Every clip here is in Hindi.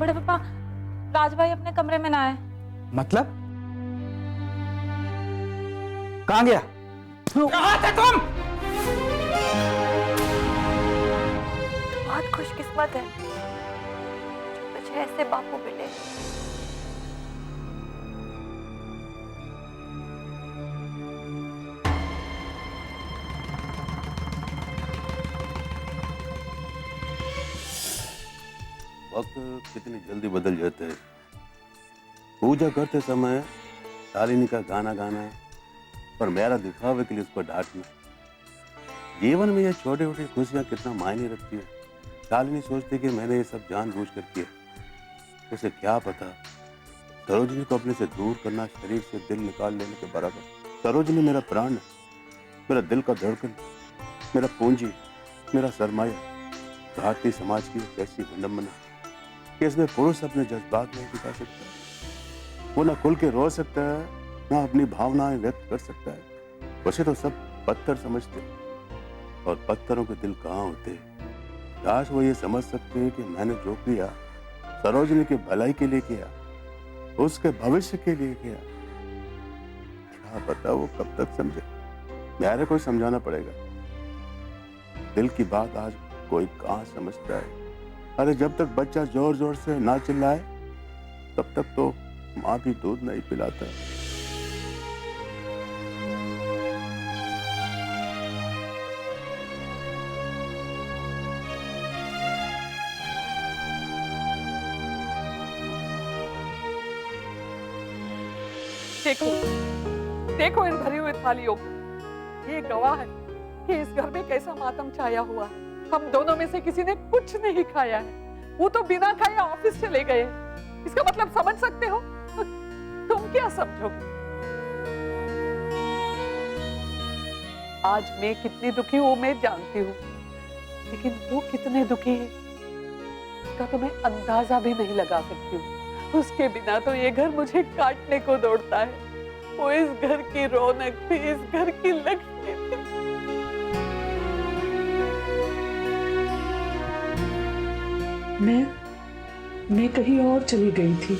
बड़े पापा, राज भाई अपने कमरे में ना आए। मतलब कहाँ गया? कहाँ थे तुम? बहुत खुशकिस्मत है जो मुझे ऐसे बापू मिले। वक्त कितनी जल्दी बदल जाता है। पूजा करते समय शालिनी का गाना गाना और मेरा दिखावे के लिए उसको डांटना। जीवन में ये छोटी छोटी खुशियां कितना मायने रखती है। शालिनी सोचती कि मैंने ये सब जानबूझकर किया। उसे क्या पता सरोजिनी को अपने से दूर करना शरीर से दिल निकाल लेने के बराबर। सरोजिनी मेरा प्राण है, मेरा दिल का धड़कन, मेरा पूंजी, मेरा सरमाया। भारतीय समाज की एक ऐसी विडंबना कि इसमें पुरुष अपने जज्बात नहीं दिखा सकता। वो ना खुल के रो सकता है, ना अपनी भावनाएं व्यक्त कर सकता है। वैसे तो सब पत्थर समझते हैं और पत्थरों के दिल कहाँ होते हैं। काश वो ये समझ सकते हैं कि मैंने जो किया सरोजिनी की भलाई के लिए किया, उसके भविष्य के लिए किया। क्या पता वो कब तक समझे। मेरे को समझाना पड़ेगा। दिल की बात आज कोई कहाँ समझता है। अरे जब तक बच्चा जोर जोर से ना चिल्लाए तब तक तो माँ भी दूध नहीं पिलाता। देखो देखो इन भरी हुई थालियों को। ये गवाह है कि इस घर में कैसा मातम छाया हुआ है। हम दोनों में से किसी ने कुछ नहीं खाया है। वो तो बिना खाए ऑफिस चले गए। इसका मतलब समझ सकते हो? तुम क्या समझोगे? आज मैं कितनी दुखी हूँ मैं जानती हूँ, लेकिन वो कितने दुखी है इसका तो मैं अंदाजा भी नहीं लगा सकती हूँ। उसके बिना तो ये घर मुझे काटने को दौड़ता है। वो इस घर की रौनक थी, इस घर की लक्ष्मी थी। मैं कहीं और चली गई थी।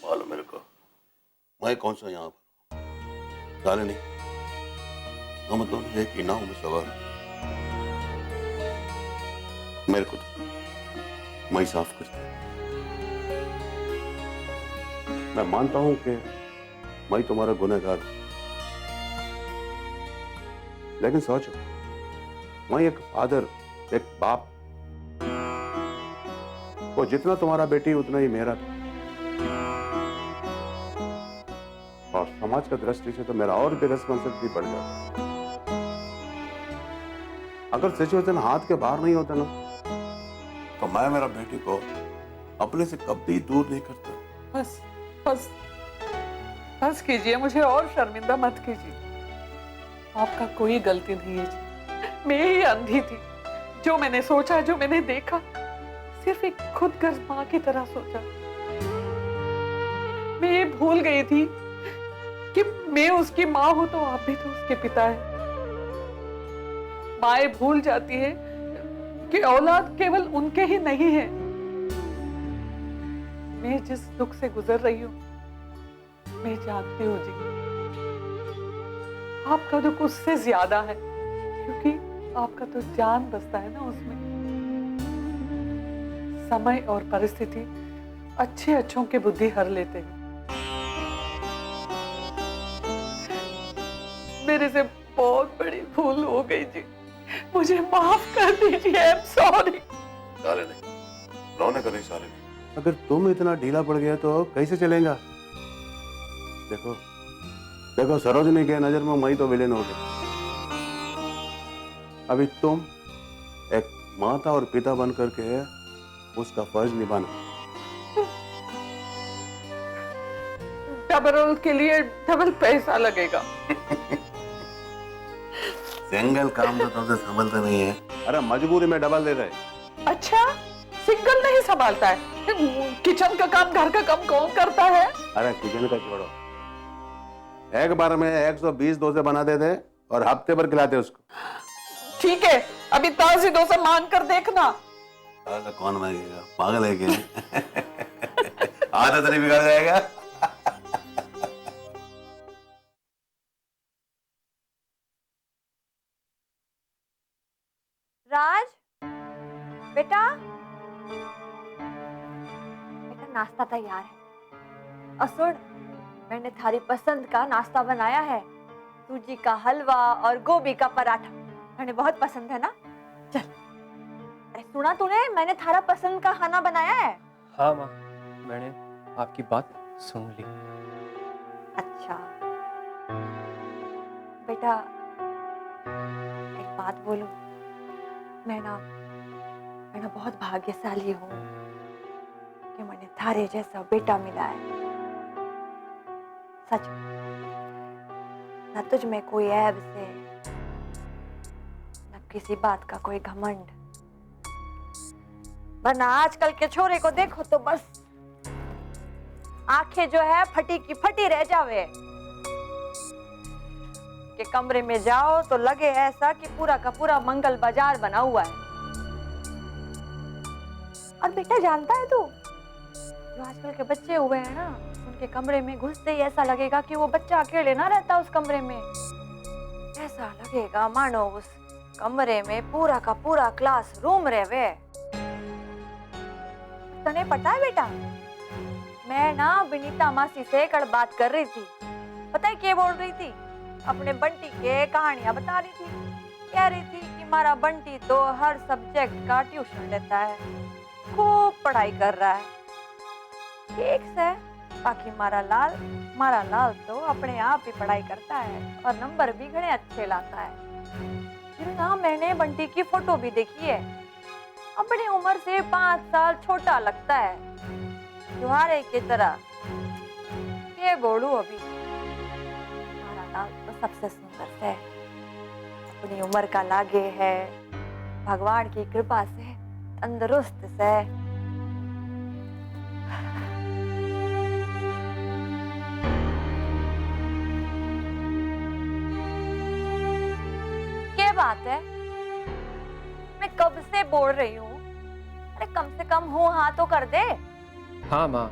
मालूम मेरे को, मैं कौन सा यहाँ पर शालिनी, हम दोनों एक ही नाव में सवार हैं। मेरे को तो मैं साफ करता। मैं मानता हूं कि मैं तुम्हारा गुनहगार हूं, लेकिन सोचो, मैं एक फादर, एक बाप, वो जितना तुम्हारा बेटी उतना ही मेरा था। और समाज का दृष्टि से तो मेरा और भी रिस्पॉन्सिबिलिटी बढ़ जाता। अगर सिचुएशन हाथ के बाहर नहीं होता ना, तो मैं मेरा बेटी को अपने से कभी दूर नहीं करता। बस बस बस कीजिए, मुझे और शर्मिंदा मत कीजिए। आपका कोई गलती नहीं है जी। मैं ही अंधी थी। जो मैंने सोचा, जो मैंने देखा, सिर्फ एक खुदगर्ज माँ की तरह सोचा। मैं ये भूल गई थी कि मैं उसकी माँ हूं तो आप भी तो उसके पिता है। माएं भूल जाती है कि औलाद केवल उनके ही नहीं है। मैं जिस दुख से गुजर रही हूँ मैं जानती हूँ जी, आपका दुख उससे ज्यादा है, क्योंकि आपका तो जान बसता है ना उसमें। समय और परिस्थिति अच्छे अच्छों की बुद्धि हर लेते हैं। मेरे से बहुत बड़ी भूल हो गई जी, मुझे माफ कर दीजिए। I am sorry. Shalini, Raunak नहीं शालिनी। अगर तुम इतना ढीला पड़ गया तो कैसे चलेगा? देखो देखो, सरोजिनी के नजर में मैं तो विलेन हो गया। अभी तुम एक माता और पिता बन करके उसका फर्ज निभाना। डबल रोल के लिए डबल पैसा लगेगा। सिंगल काम तो तुमसे संभलता नहीं है। अरे मजबूरी में डबल दे रहे। अच्छा, सिंगल नहीं संभालता है? किचन का काम, घर का काम कौन करता है? अरे किचन का छोड़ो, एक बार में 120 डोसे बना देते और हफ्ते भर खिलाते उसको। ठीक है, अभी ताजी डोसे मान कर देखना। कौन मांगेगा? पागल है क्या? आदत नहीं बिगड़ जाएगा। राज बेटा, बेटा नाश्ता तैयार है। और सुन, मैंने थारी पसंद का नाश्ता बनाया है। सूजी का हलवा और गोभी का पराठा मैंने बहुत पसंद है ना। चल। अरे सुना तूने, मैंने थारा पसंद का खाना बनाया है। हाँ माँ, मैंने आपकी बात सुन ली। अच्छा बेटा, एक बात बोलूं, मैं ना बहुत भाग्यशाली हूँ कि मैंने थारे जैसा बेटा मिला है। सच में, न तुझ में कोई ऐब से, न किसी बात का कोई घमंड। वरना आजकल के छोरे को देखो तो बस आंखें जो है फटी की फटी रह जावे। के कमरे में जाओ तो लगे ऐसा कि पूरा का पूरा मंगल बाजार बना हुआ है। और बेटा जानता है तू, जो आजकल के बच्चे हुए हैं ना, उनके कमरे में घुसते ही ऐसा लगेगा कि वो बच्चा अकेले ना रहता उस कमरे में। ऐसा लगेगा मानो उस कमरे में पूरा का पूरा क्लास रूम रहे। तने पता है बेटा, मैं ना विनीता मासी से कल बात कर रही थी। पता है क्या बोल रही थी? अपने बंटी के कहानियां बता रही थी। कह रही थी कि हमारा बंटी तो हर सब्जेक्ट का ट्यूशन लेता है, खूब पढ़ाई कर रहा है, ठीक से। बाकी हमारा लाल तो अपने आप ही पढ़ाई करता है और नंबर भी घने अच्छे लाता है। फिर ना मैंने बंटी की फोटो भी देखी है। अपनी उम्र से 5 साल छोटा लगता है, तुम्हारे की तरह। ये बोलू अभी, हमारा लाल तो सबसे सुंदर से, अपनी उम्र का लागे है, भगवान की कृपा से तंदुरुस्त से। क्या बात है, मैं कब से बोल रही हूँ, अरे कम से कम हूँ हाँ तो कर दे। हाँ माँ,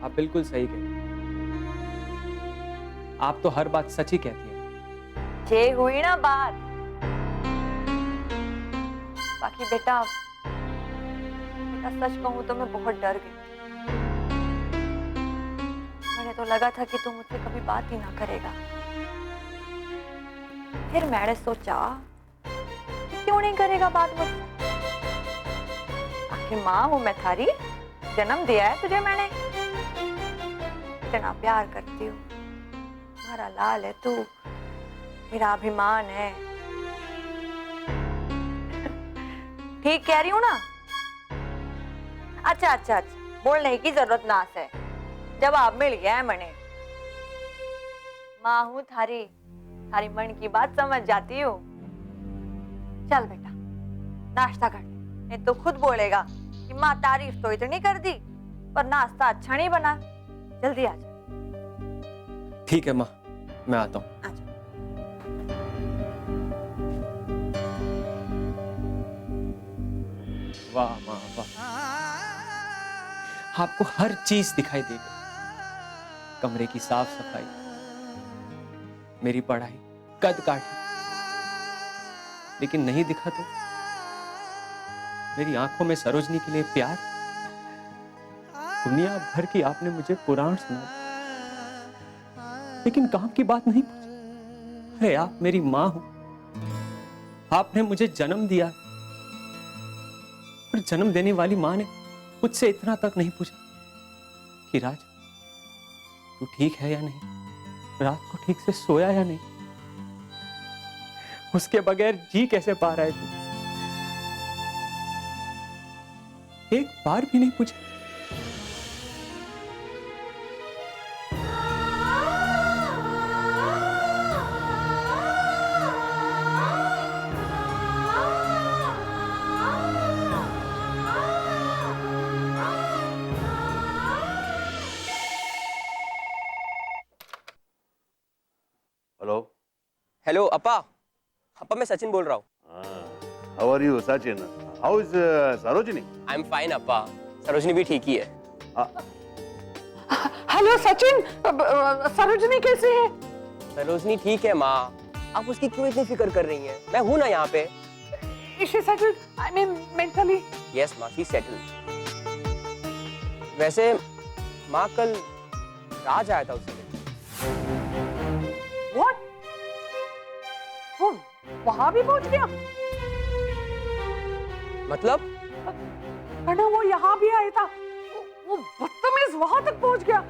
आप बिल्कुल सही कहती हैं। आप तो हर बात सच ही कहती हैं। जे हुई ना बात। बाकी बेटा सच कहूँ तो मैं बहुत डर गई। मैंने तो लगा था कि तू मुझसे कभी बात ही ना करेगा। फिर मैंने सोचा कि क्यों नहीं करेगा बात मुझसे। आखिर माँ हूं मैं थारी, जन्म दिया है तुझे मैंने, इतना प्यार करती हूँ। तुम्हारा लाल है तू, मेरा अभिमान है। ठीक कह रही हूँ ना? अच्छा, बोलने की जरूरत ना है, जवाब मिल गया है मैंने। माँ हूँ थारी मन की बात समझ जाती हूँ। चल बेटा नाश्ता कर, नहीं तो खुद बोलेगा कि माँ तारीफ तो इतनी कर दी पर नाश्ता अच्छा नहीं बना। जल्दी आ जा। ठीक है माँ, मैं आता हूँ। वाह माँ वाह, आपको हर चीज दिखाई देगी। कमरे की साफ सफाई, मेरी पढ़ाई, कद काठी। लेकिन नहीं दिखा तो मेरी आंखों में सरोजनी के लिए प्यार। दुनिया भर की आपने मुझे पुराण सुना, लेकिन काम की बात नहीं पूछी। अरे आप मेरी माँ हो, आपने मुझे जन्म दिया, और जन्म देने वाली माँ ने मुझसे इतना तक नहीं पूछा कि राज तू ठीक है या नहीं, रात को ठीक से सोया या नहीं, उसके बगैर जी कैसे पा रहा है तू। एक बार भी नहीं पूछा। हेलो। हेलो अप्पा, मैं सचिन बोल रहा हूँ। How are you Sachin? How is Sarojini? I am fine अप्पा, सरोजनी भी ठीक ही है। हेलो सचिन, सरोजनी कैसी है? सरोजनी ठीक है माँ, आप उसकी क्यों इतनी फिक्र कर रही हैं? मैं हूं ना यहाँ पे। Is she settled? I mean mentally? Yes माँ, शी सेटल। वैसे माँ कल राज आया था उससे मिलने। What? वो वहां भी पहुंच गया? मतलब कन्ना वो यहाँ भी आया था, वो बदतमीज वहां तक पहुंच गया।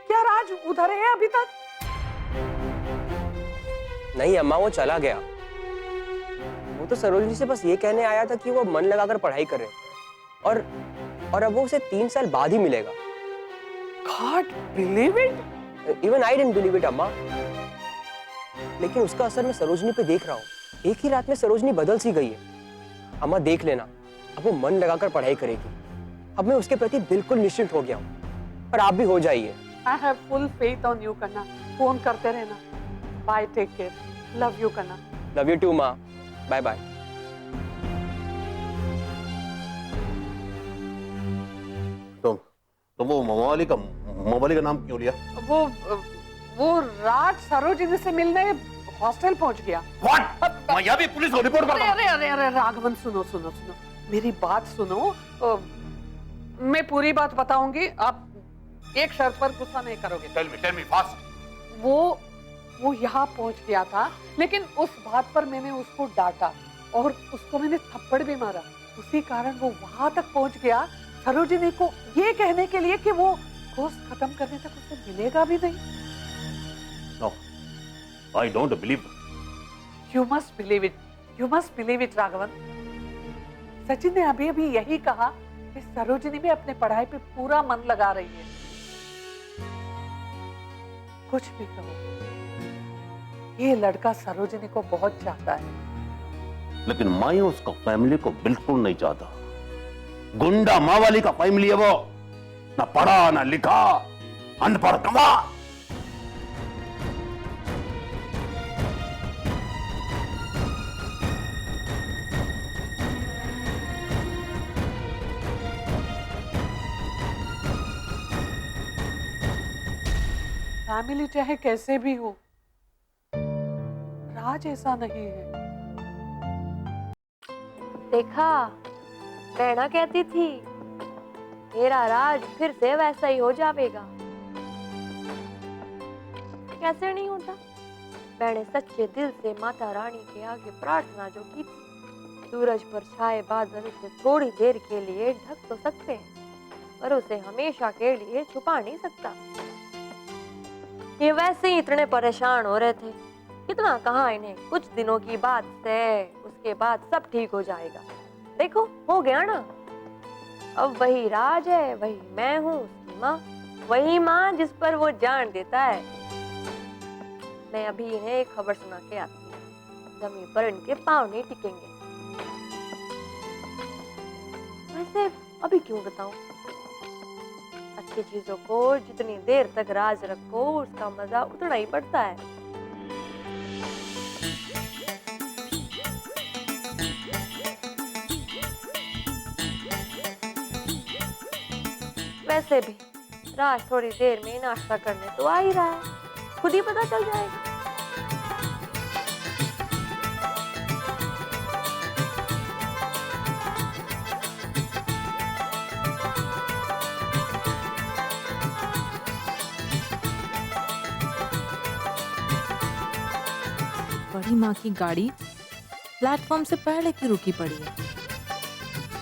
क्या राज उधर है अभी तक? नहीं अम्मा, वो चला गया। वो तो सरोजनी से बस ये कहने आया था कि वो मन लगाकर पढ़ाई करे और अब वो उसे 3 साल बाद ही मिलेगा। Can't believe it? Even I didn't believe it अम्मा। लेकिन उसका असर मैं सरोजनी पे देख रहा हूँ। एक ही रात में सरोजनी बदल सी गई है। अम्मा देख लेना, अब वो मन लगाकर पढ़ाई करेगी। अब मैं उसके प्रति बिल्कुल निश्चिंत हो गया हूँ, और आप भी हो जाइए। I have full faith on you, कन्ना। फोन करते रहना। Bye, take care. Love you, कन्ना। लव यू टू माँ, बाय बाय। तो वो मवाली का नाम क्यों लिया? वो राज सरोजनी से मिलने हॉस्टल पहुंच गया। What? मैं यहाँ भी पुलिस को रिपोर्ट करता हूँ। अरे राघवन, सुनो मेरी बात सुनो। मैं पूरी बात बताऊंगी, आप एक शर्त पर गुस्सा नहीं करोगे। Tell me fast. वो यहाँ पहुंच गया था, लेकिन उस बात पर मैंने उसको डांटा और उसको मैंने थप्पड़ भी मारा। उसी कारण वो वहां तक पहुंच गया सरोजनी को ये कहने के लिए कि वो कोर्स खत्म करने तक उसे मिलेगा भी नहीं। No, I don't believe. You must believe it. You must believe it, Raghavan. Sachin ने अभी यही कहा कि सरोजनी भी अपने पढ़ाई पे पूरा मन लगा रही है। कुछ भी कहो, ये लड़का सरोजनी को बहुत चाहता है। लेकिन मैं उसका फैमिली को बिल्कुल नहीं चाहता। गुंडा मावाली का फैमिली है वो, ना पढ़ा ना लिखा, अनपढ़ कमा। फैमिली चाहे कैसे भी हो, राज ऐसा नहीं है। देखा, बहना कहती थी मेरा राज फिर से वैसा ही हो जाएगा। कैसे नहीं होता? मैंने सच्चे दिल से माता रानी के आगे प्रार्थना जो की थी, सूरज पर छाए बादल उसे थोड़ी देर के लिए ढक तो सकते हैं, पर उसे हमेशा के लिए छुपा नहीं सकता। ये वैसे ही इतने परेशान हो रहे थे, कितना कहा इन्हें, कुछ दिनों की बात है, उसके बाद सब ठीक हो जाएगा। देखो, हो गया ना। अब वही राज है, वही मैं हूँ, उसकी माँ, वही माँ जिस पर वो जान देता है। मैं अभी इन्हें एक खबर सुना के आती हूँ, जमीन पर इनके पाँव नहीं टिकेंगे। वैसे अभी क्यों बताऊं? अच्छी चीजों को जितनी देर तक राज रखो, उसका मजा उतना ही बढ़ता है। वैसे भी राज थोड़ी देर में नाश्ता करने तो आ ही रहा है, खुद ही पता चल जाएगा। बड़ी माँ की गाड़ी प्लेटफॉर्म से पहले की रुकी पड़ी है।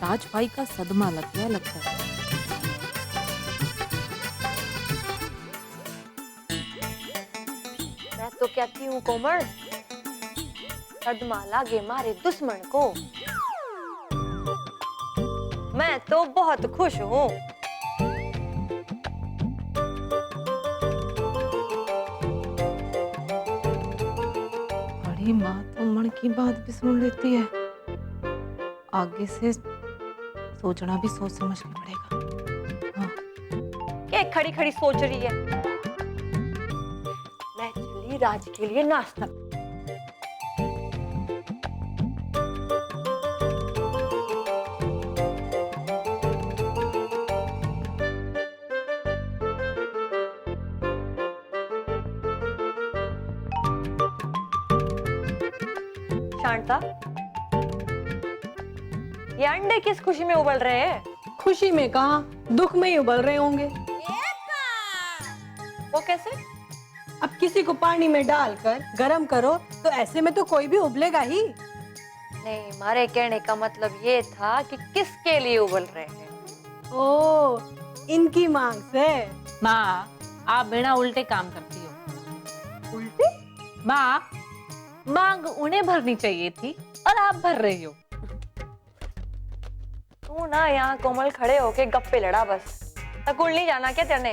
राज भाई का सदमा लग गया लगता है। मैं तो कहती हूँ कोमल, सदमा लागे मारे दुश्मन को। मैं तो बहुत खुश हूँ। बड़ी माँ तो मन की बात भी सुन लेती है। आगे से सोचना भी सोच समझ के पड़ेगा। हाँ। क्या खड़ी खड़ी सोच रही है? मैं चली राज के लिए नाश्ता। शांता? ये अंडे किस खुशी में उबल रहे हैं? खुशी में कहा, दुख में ही उबल रहे होंगे। वो कैसे? अब किसी को पानी में डालकर गरम करो तो ऐसे में तो कोई भी उबलेगा ही। नहीं, हमारे कहने का मतलब ये था कि किसके लिए उबल रहे हैं। ओ, इनकी मांग से। माँ, आप बिना उल्टे काम करती हो। उल्टे? माँ, मांग उन्हें भरनी चाहिए थी और आप भर रही हो। तू ना यहाँ कोमल खड़े होके गप्पे लड़ा बस। स्कूल नहीं जाना क्या तेने?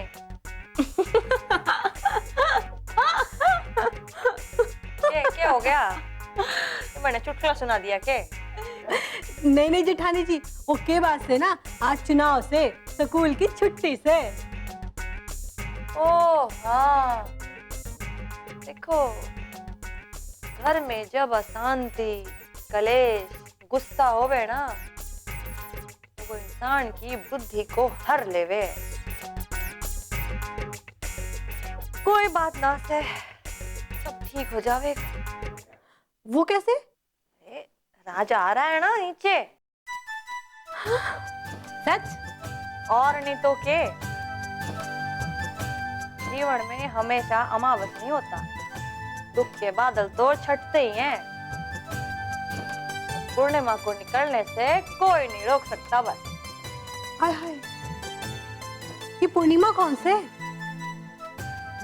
क्या हो गया? मैंने चुटकुला सुना दिया के? नहीं नहीं जेठानी जी, वो के बात से ना, आज चुनाव से, स्कूल की छुट्टी से। ओ हाँ, देखो घर में जब अशांति, कलेश, गुस्सा होवे ना, तो वो इंसान की बुद्धि को हर लेवे। कोई बात ना से सब ठीक हो जावेगा। वो कैसे? राजा आ रहा है ना नीचे। सच? और नहीं तो के। जीवन में हमेशा अमावस नहीं होता, दुख के बादल तो छटते ही हैं। पूर्णिमा को निकलने से कोई नहीं रोक सकता बस। हाय हाय, ये पूर्णिमा कौन से?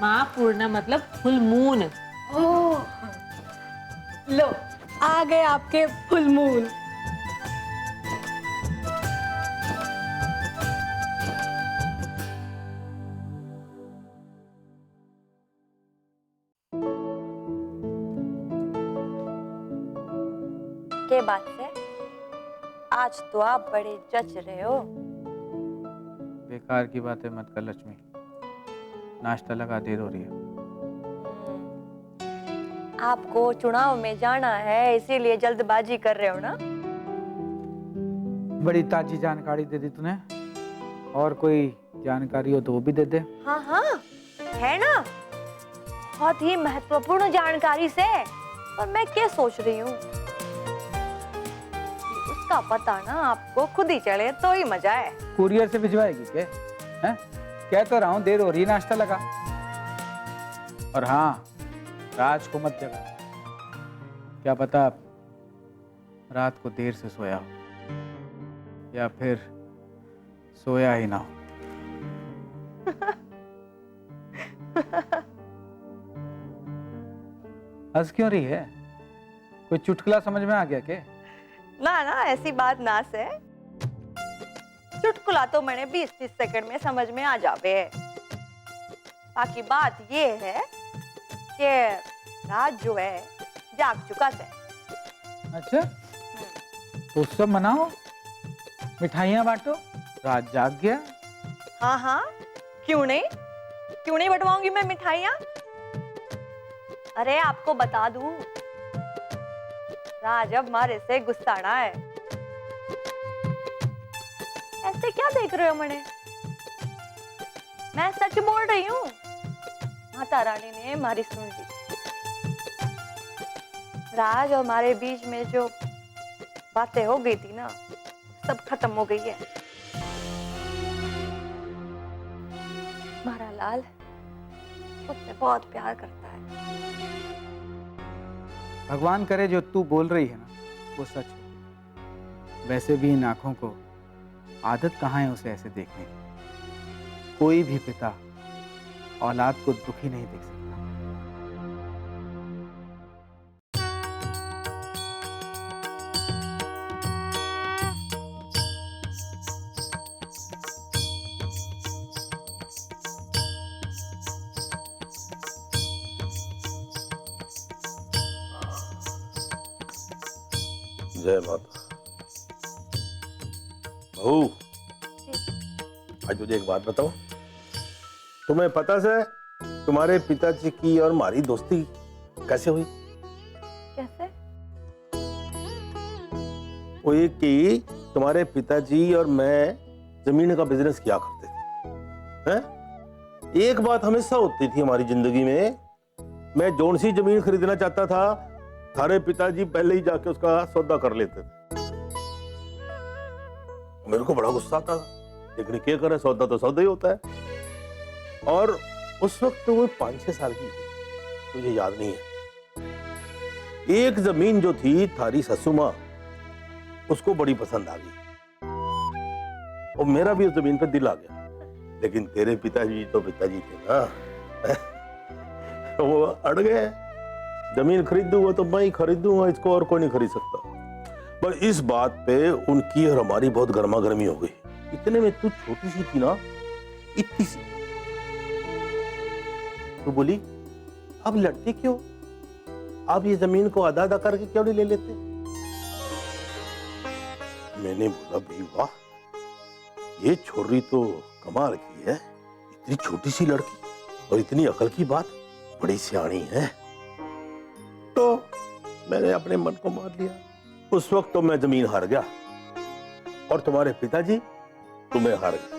माँ, पूर्णा मतलब फुल मून। ओह, लो आ गए आपके फुल मून। के बात से आज तो आप बड़े जच रहे हो। बेकार की बातें मत कर लक्ष्मी, नाश्ता लगा, देर हो रही है। आपको चुनाव में जाना है इसीलिए जल्दबाजी कर रहे हो ना? बड़ी ताजी जानकारी दे दी तूने, और कोई जानकारी हो तो वो भी दे दे। हाँ हाँ है ना, बहुत ही महत्वपूर्ण जानकारी से। पर मैं क्या सोच रही हूँ, उसका पता ना आपको खुद ही चले तो ही मजा है। कुरियर से भिजवाएगी क्या? हैं? कह तो रहा हूँ देर हो रही है, नाश्ता लगा। और हाँ, राज को मत जगा, क्या पता रात को देर से सोया हो या फिर सोया ही ना हो। हंस क्यों रही है? कोई चुटकुला समझ में आ गया क्या? ना ना, ऐसी बात ना से। चुटकुला तो मैंने 20-30 सेकंड में समझ में आ जावे। बाकी बात ये है कि राज जो है जाग चुका है। अच्छा, तो उत्सव मनाओ, मिठाइयाँ बांटो, राज जाग गया। हाँ हाँ, क्यों नहीं बंटवाऊंगी मैं मिठाइयाँ। अरे आपको बता दूं, राज अब हमारे से गुस्साना है। ऐसे क्या देख रहे हो मने? मैं सच बोल रही हूँ। माता रानी ने हमारी सुन ली। राज और हमारे बीच में जो बातें हो गई थी ना, सब खत्म हो गई है। हमारा लाल मुझसे बहुत प्यार करता है। भगवान करे जो तू बोल रही है ना वो सच हो। वैसे भी इन आंखों को आदत कहाँ है उसे ऐसे देखने की। कोई भी पिता औलाद को दुखी नहीं देख सकता। जय माता। बहू, आज तुझे एक बात बताऊं। तुम्हें पता है तुम्हारे पिताजी की और हमारी दोस्ती कैसे हुई? कैसे? वो ये कि तुम्हारे पिताजी और मैं जमीन का बिजनेस किया करते थे। हैं? एक बात हमेशा होती थी हमारी जिंदगी में, मैं जौन सी जमीन खरीदना चाहता था थारे पिताजी पहले ही जाके उसका सौदा कर लेते थे। मेरे को बड़ा गुस्सा आता था, लेकिन क्या करे, सौदा तो सौदा ही होता है। और उस वक्त तो वो 5-6 साल की थी, मुझे याद नहीं है। एक जमीन जो थी थारी ससु माँ, उसको बड़ी पसंद आ गई और मेरा भी उस जमीन पे दिल आ गया। लेकिन तेरे पिताजी तो पिताजी थे ना, वो अड़ गए, जमीन खरीदूंगा तो मैं ही खरीदूंगा, इसको और कोई नहीं खरीद सकता। पर इस बात पे उनकी और हमारी बहुत गर्मा गर्मी हो गई। इतने में तू छोटी सी थी ना, इतनी सी, तो बोली अब लड़ते क्यों, आप ये जमीन को आधा आधा करके क्यों नहीं ले लेते। मैंने बोला भाई वाह, ये छोरी तो कमाल की है, इतनी छोटी सी लड़की और इतनी अकल की बात, बड़ी सियाणी है। तो मैंने अपने मन को मार लिया। उस वक्त तो मैं जमीन हार गया और तुम्हारे पिताजी तुम्हें हार गए।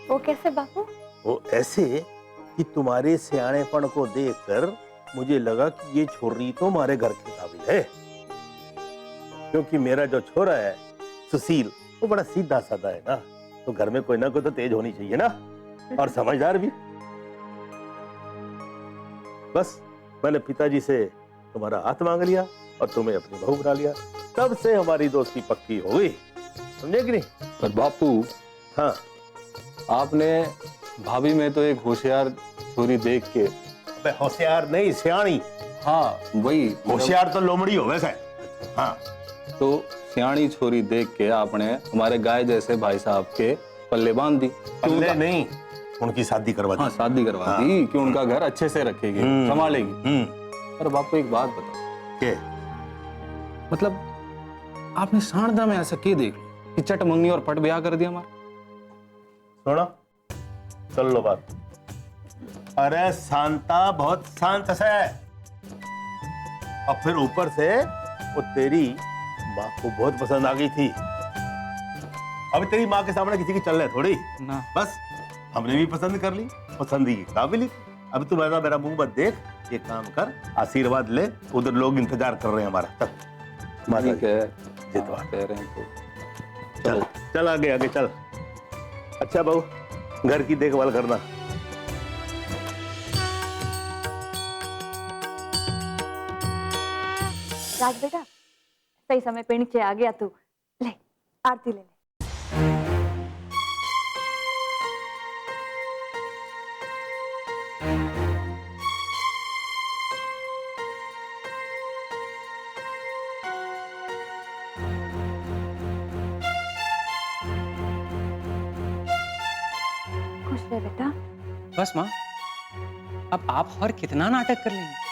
वो कैसे बापू? वो ऐसे कि तुम्हारे सियाणेपन को देखकर मुझे लगा कि ये छोरी तो हमारे घर के काबिल है, क्योंकि मेरा जो छोरा है सुशील, वो बड़ा सीधा साधा है ना, तो घर में कोई ना कोई तो तेज होनी चाहिए ना, और समझदार भी। बस मैंने पिताजी से तुम्हारा हाथ मांग लिया और तुम्हें अपनी बहू बना लिया। तब से हमारी दोस्ती पक्की हो गई, समझे कि नहीं? पर बापू, हाँ, आपने भाभी में तो एक होशियार छोरी देख के। होशियार नहीं, सियाणी। हाँ वही, होशियार तो लोमड़ी हो वैसे। हाँ, तो सियाणी छोरी देख के आपने हमारे गाय जैसे भाई साहब के पल्ले बांध दी। पल्ले नहीं, उनकी शादी करवा दी। हाँ, शादी करवा दी कि उनका घर अच्छे से रखेगी, संभालेगी। पर बापू एक बात बताओ, क्या? मतलब आपने सारदा में ऐसा क्या देख लिया कि चट मंगनी और पट ब्याह कर दिया हमारा? सुनो, चल लो बात। अरे शांता बहुत शांत है, और फिर ऊपर से वो तेरी माँ को बहुत पसंद आ गई थी। अब तेरी माँ के सामने किसी की चल रहे थोड़ी ना, बस हमने भी पसंद कर ली, पसंद ही काबिल। अब तू मेरा मुंह मत देख, ये काम कर, आशीर्वाद ले, उधर लोग इंतजार कर रहे हैं हमारा। तब ठीक है, जितवा कह रहे हैं तो चल, चल आगे आगे चल। अच्छा बहू, घर की देखभाल करना। राज बेटा, सही समय पे नीचे आ गया तू। ले आरती ले ले। खुश रहे बेटा। बस माँ, अब आप और कितना नाटक कर लेंगे?